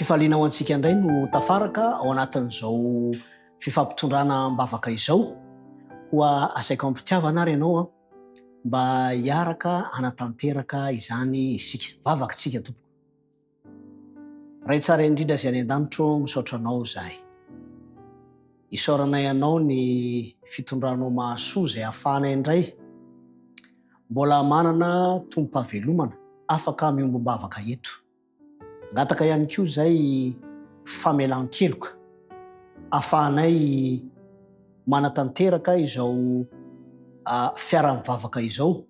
fifaliana ho antsika indray no tafaraka ao anatin'izao fifampitondrana mbavaka izao. Koa asaiko ampitiavana ary ianao mba hiaraka anatanteraka izany isika. Vavaka tsika tompoko. Ray tsara indrindra izay any an-danitro misaotra anao zahay. Isaoranay anao ny fitondranao mahasoa izay ahafahanay indray mbola manana tompo-pahavelomana afaka miombo-bavaka eto. Ngataka ihany koa zay famelan-keloka ahafahanay manatanteraka izao fiara-mivavaka izao.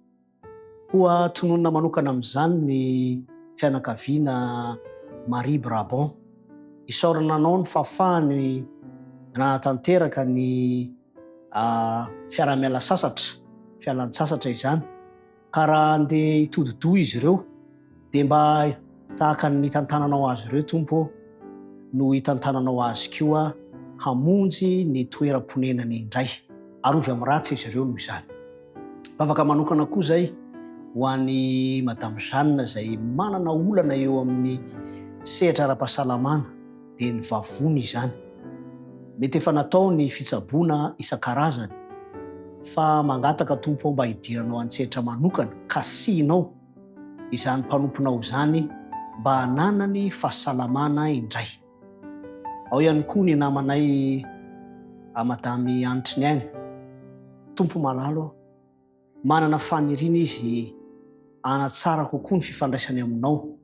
Koa tononona manokana amin'izany ny fianakaviana Marie Brabant. Isaorana anao ny fahafahany nanatanteraka ny fiara-miala sasatra, fialan-tsasatra izany. Ka raha andeha hitodi-doha izy ireo dia mba tahaka ny tantananao azy ireo tompo no hitantananao azy koa hamonjy ny toeram-ponenany indray. Arovy amin'ny ratsy izy ireo noho izany. Vavaka manokana koa zay ho an'ny Madame Jeanne zay manana olana eo amin'ny sehatra ara-pahasalamana dia ny vavony izany. Mety efa natao ny fitsaboana isan-karazany fa mangataka tompo mba hidiranao an-tsehatra manokana kasihinao izany mpanomponao izany mba hananany fahasalamana indray. Ao ihany koa ny namanay Madame Antriniainy. Tompo malalo, manana faniriana izy hanatsara kokoa ny fifandraisany aminao.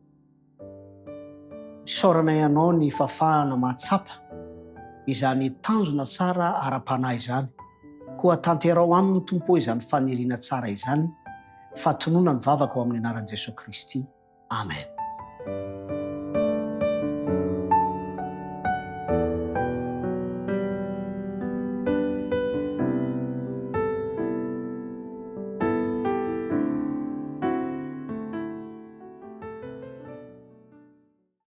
Isaoranay anao ny fahafahana mahatsapa izany tanjona tsara ara-panahy izany. Koa tanterao aminy tompo izany faniriana tsara izany. Fatonona ny vavaka ao amin'ny anaran'i Jesosy Kristy. Amen.